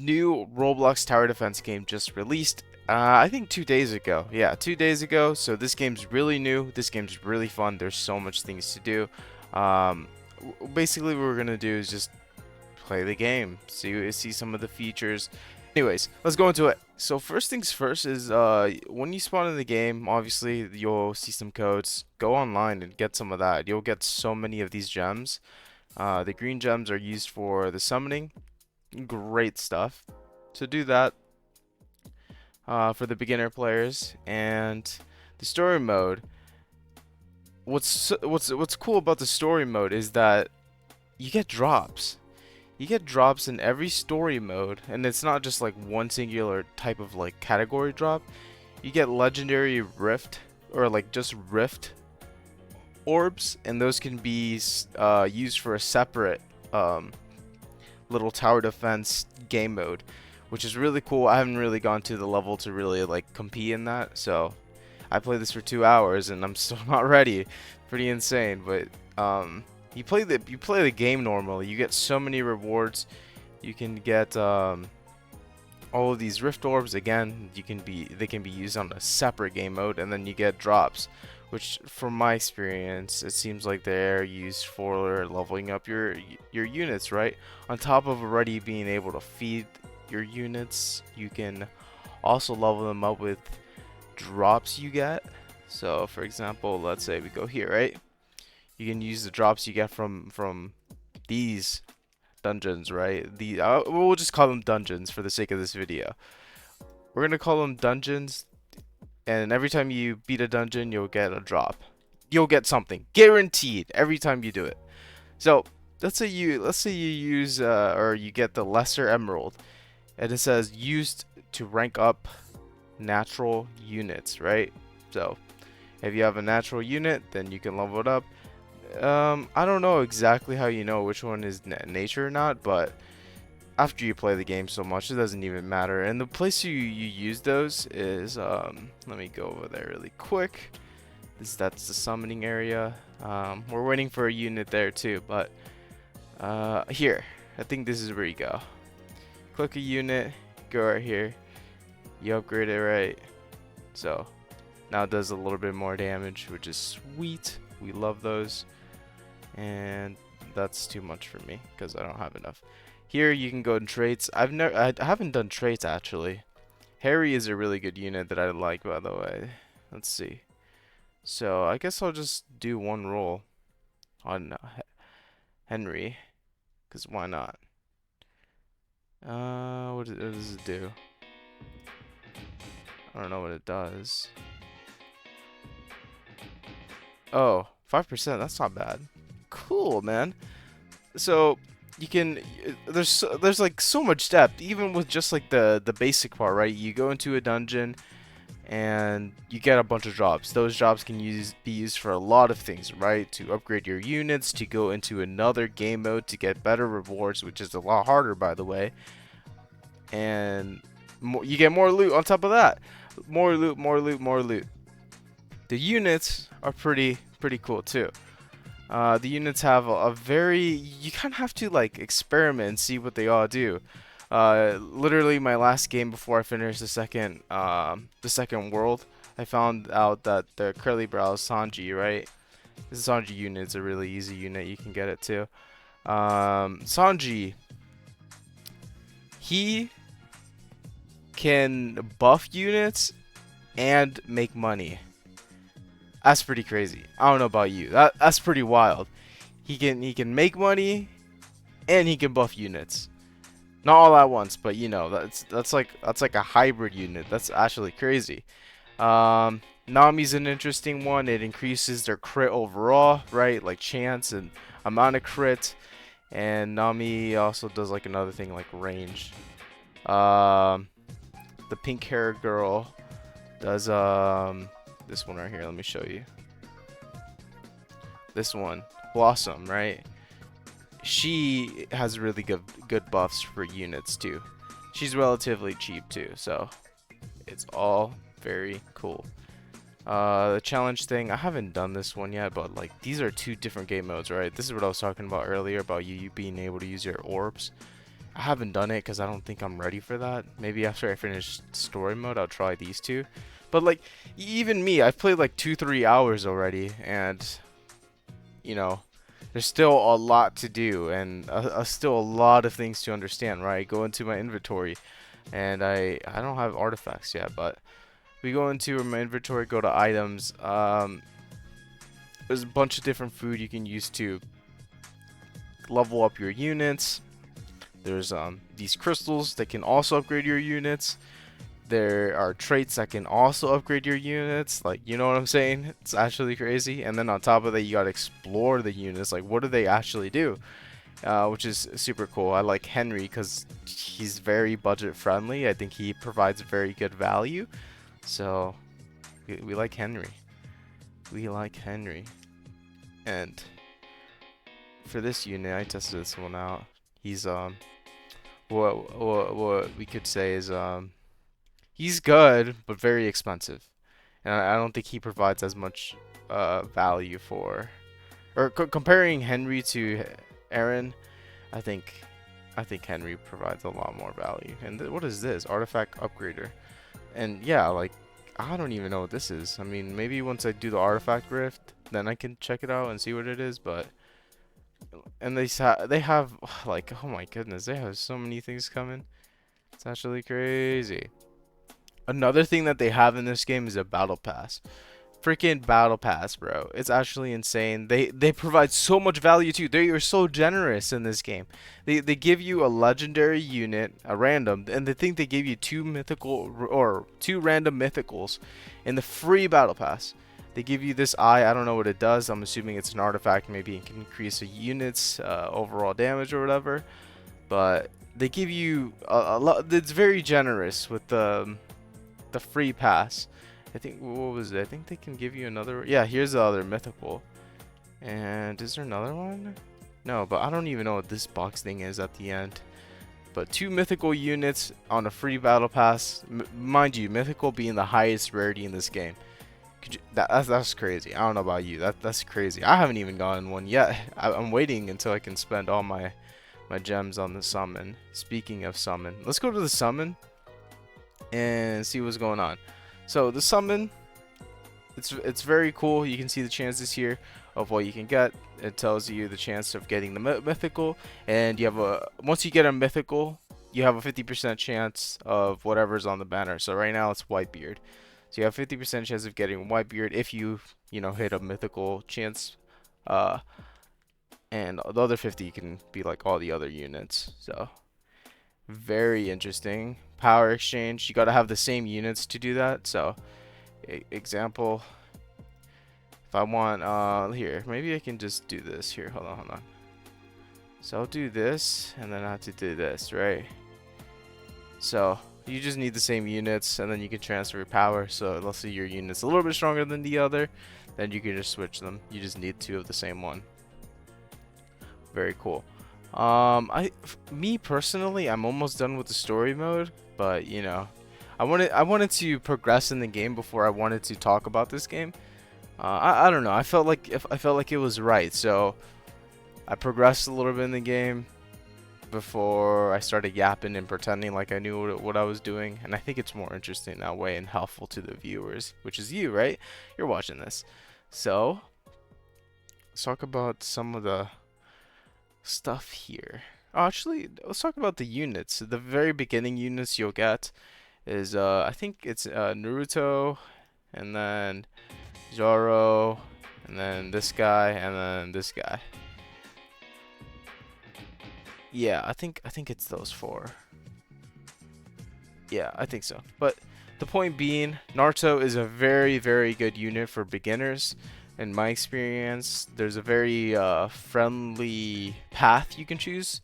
New Roblox tower defense game just released. I think 2 days ago. Yeah, 2 days ago. So this game's really new. This game's really fun. There's so much things to do. Basically, what we're gonna do is just play the game, see some of the features. Anyways, let's go into it. So first things first is when you spawn in the game, obviously you'll see some codes. Go online and get some of that. You'll get so many of these gems. The green gems are used for the summoning. Great stuff. So do that for the beginner players. And the story mode. What's cool about the story mode is that you get drops. You get drops in every story mode, and it's not just like one singular type of like category drop. You get legendary rift or like just rift orbs, and those can be used for a separate little tower defense game mode, which is really cool. I haven't really gone to the level to really like compete in that, so I played this for 2 hours and I'm still not ready. Pretty insane, but you play the game normally. You get so many rewards. You can get all of these rift orbs. Again, they can be used on a separate game mode, and then you get drops, which from my experience it seems like they're used for leveling up your units, right? On top of already being able to feed your units, you can also level them up with drops you get. So for example, let's say we go here, right? You can use the drops you get from these dungeons, right? We'll just call them dungeons for the sake of this video. We're gonna call them dungeons, and every time you beat a dungeon, you'll get a drop. You'll get something guaranteed every time you do it. So let's say you use or you get the lesser emerald, and it says used to rank up natural units, right? So if you have a natural unit, then you can level it up. I don't know exactly how you know which one is nature or not, but after you play the game so much, it doesn't even matter. And the place you use those is, let me go over there really quick. That's the summoning area. We're waiting for a unit there too, but here, I think this is where you go. Click a unit, go right here. You upgrade it, right? So now it does a little bit more damage, which is sweet. We love those. And that's too much for me because I don't have enough. Here you can go in traits. I haven't done traits actually. Harry is a really good unit that I like, by the way. Let's see. So I guess I'll just do one roll on Henry, because why not? What does it do? I don't know what it does. Oh, 5%. That's not bad. Cool, man. So you can there's like so much depth even with just like the basic part, right? You go into a dungeon and you get a bunch of jobs. Those jobs can be used for a lot of things, right? To upgrade your units, to go into another game mode to get better rewards, which is a lot harder, by the way. And you get more loot on top of that. More loot, more loot, more loot. The units are pretty cool too. The units have a very, you kind of have to like experiment and see what they all do. Literally my last game before I finished the second world, I found out that the curly brow Sanji, right? This Sanji unit is a really easy unit. You can get it too. Sanji, he can buff units and make money. That's pretty crazy. I don't know about you. That's pretty wild. He can make money and he can buff units. Not all at once, but you know, that's like a hybrid unit. That's actually crazy. Nami's an interesting one. It increases their crit overall, right? Like chance and amount of crit. And Nami also does like another thing like range. The pink hair girl does this one right here. Let me show you. This one, Blossom, right? She has really good buffs for units too. She's relatively cheap too, so it's all very cool. The challenge thing, I haven't done this one yet, but like these are two different game modes, right? This is what I was talking about earlier about you being able to use your orbs. I haven't done it because I don't think I'm ready for that. Maybe after I finish story mode, I'll try these two. But like, even me, I've played like 2-3 hours already, and you know, there's still a lot to do, and still a lot of things to understand. Right? Go into my inventory, and I don't have artifacts yet, but we go into my inventory, go to items. There's a bunch of different food you can use to level up your units. There's these crystals that can also upgrade your units. There are traits that can also upgrade your units. Like, you know what I'm saying? It's actually crazy. And then on top of that, you gotta explore the units. Like, what do they actually do? Which is super cool. I like Henry because he's very budget friendly. I think he provides very good value. So we like Henry. We like Henry. And for this unit, I tested this one out. He's what we could say is he's good but very expensive, and I don't think he provides as much value for, or comparing Henry to Aaron. I think Henry provides a lot more value. And what is this? Artifact upgrader. And yeah, like, I don't even know what this is. I mean, maybe once I do the artifact rift, then I can check it out and see what it is. But and they have like, oh my goodness, they have so many things coming. It's actually crazy. Another thing that they have in this game is a battle pass. Freaking battle pass, bro. It's actually insane. They provide so much value too. They are so generous in this game. They give you a legendary unit, a random, and they think they give you two mythical or two random mythicals in the free battle pass. They give you this eye. I don't know what it does. I'm assuming it's an artifact. Maybe it can increase a unit's overall damage or whatever. But they give you a lot. It's very generous with the free pass. I think, what was it? I think they can give you another. Yeah, here's the other mythical. And is there another one? No, but I don't even know what this box thing is at the end. But two mythical units on a free battle pass. Mind you, mythical being the highest rarity in this game. That's crazy. I don't know about you. That's crazy. I haven't even gotten one yet. I'm waiting until I can spend all my gems on the summon. Speaking of summon, let's go to the summon and see what's going on. So the summon, it's very cool. You can see the chances here of what you can get. It tells you the chance of getting the mythical, and you have once you get a mythical, you have a 50% chance of whatever's on the banner. So right now it's Whitebeard. So you have 50% chance of getting Whitebeard if you hit a mythical chance. And the other 50 can be like all the other units. So very interesting. Power exchange, you gotta have the same units to do that. So example, if I want here, maybe I can just do this here. Hold on. So I'll do this, and then I have to do this, right? So you just need the same units, and then you can transfer power. So let's say your unit's a little bit stronger than the other, then you can just switch them. You just need two of the same one. Very cool. Me personally, I'm almost done with the story mode, but I wanted to progress in the game before I wanted to talk about this game. I don't know. I felt like it was right, so I progressed a little bit in the game before I started yapping and pretending like I knew what I was doing. And I think it's more interesting that way and helpful to the viewers, which is you, right? You're watching this. So let's talk about some of the stuff here. Oh, actually, let's talk about the units. The very beginning units you'll get is I think it's Naruto, and then Zoro, and then this guy, and then this guy. Yeah, I think it's those four. Yeah, I think so. But the point being, Naruto is a very, very good unit for beginners. In my experience, there's a very friendly path you can choose.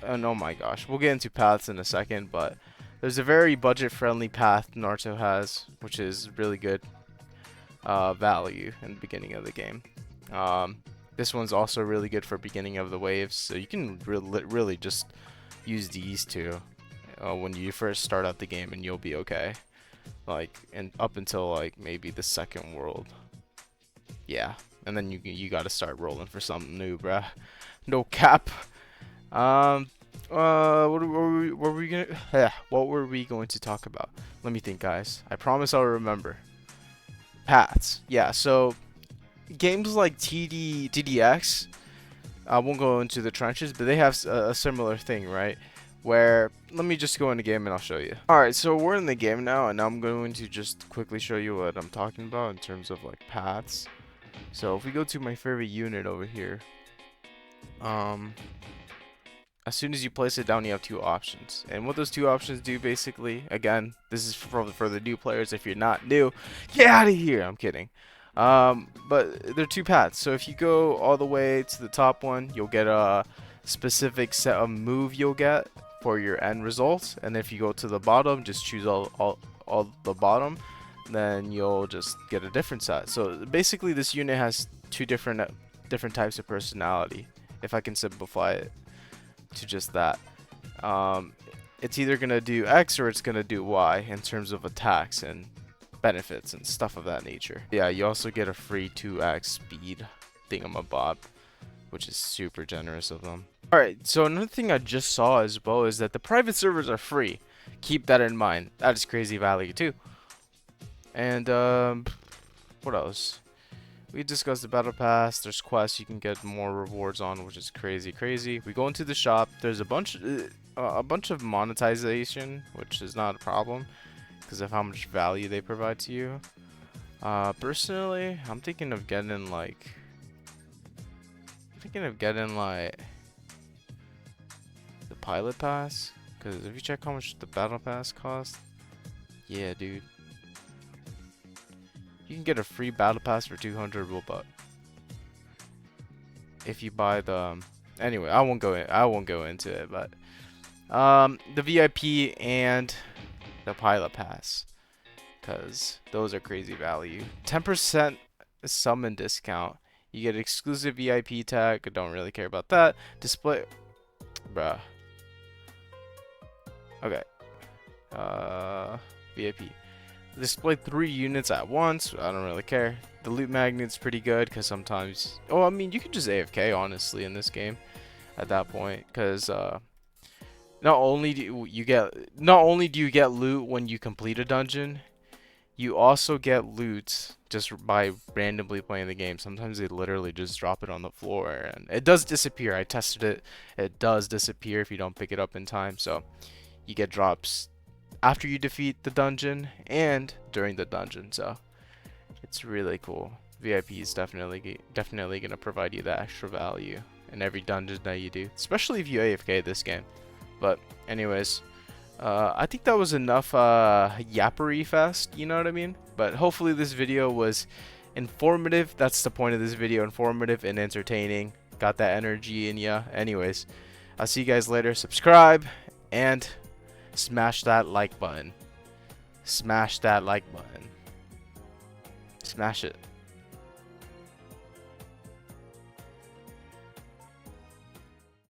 And oh my gosh, we'll get into paths in a second, but there's a very budget-friendly path Naruto has, which is really good value in the beginning of the game. This one's also really good for beginning of the waves, so you can really just use these two when you first start out the game, and you'll be okay. Like, and up until like maybe the second world. Yeah, and then you gotta start rolling for something new, bruh. No cap. what were we gonna? What were we going to talk about? Let me think, guys. I promise I'll remember. Paths. Yeah. So games like TDX. I won't go into the trenches, but they have a similar thing, right? Where let me just go in the game and I'll show you. All right, so we're in the game now, and I'm going to just quickly show you what I'm talking about in terms of like paths. So if we go to my favorite unit over here, as soon as you place it down, you have two options. And what those two options do, basically, again, this is for the new players. If you're not new, get out of here. I'm kidding. But there are two paths. So if you go all the way to the top one, you'll get a specific set of move you'll get for your end results. And if you go to the bottom, just choose all the bottom, then you'll just get a different set. So basically, this unit has two different types of personality, if I can simplify it to just that. It's either gonna do X or it's gonna do Y in terms of attacks and benefits and stuff of that nature. Yeah, you also get a free 2x speed thingamabob, which is super generous of them. Alright, so another thing I just saw as well is that the private servers are free. Keep that in mind. That is crazy value too. And what else? We discussed the battle pass. There's quests you can get more rewards on, which is crazy. We go into the shop. There's a bunch of monetization, which is not a problem because of how much value they provide to you. Personally, I'm thinking of getting like the pilot pass, because if you check how much the battle pass costs, yeah, dude. You can get a free battle pass for 200 Robux if you buy the. Anyway, I won't go into it, but the VIP and the pilot pass, because those are crazy value. 10% summon discount. You get exclusive VIP tag. I don't really care about that. Display, bruh. Okay. VIP. Display 3 units at once. I don't really care. The loot magnet's pretty good because sometimes, oh, I mean, you could just AFK honestly in this game at that point, because not only do you get loot when you complete a dungeon, you also get loot just by randomly playing the game. Sometimes they literally just drop it on the floor, and it does disappear. I tested it. It does disappear if you don't pick it up in time. So you get drops after you defeat the dungeon and during the dungeon, so it's really cool. VIP is definitely gonna provide you that extra value in every dungeon that you do, especially if you AFK this game. But anyways, I think that was enough yappery fest, you know what I mean? But hopefully this video was informative. That's the point of this video, informative and entertaining. Got that energy in ya. Anyways, I'll see you guys later. Subscribe and smash that like button. Smash that like button. Smash it.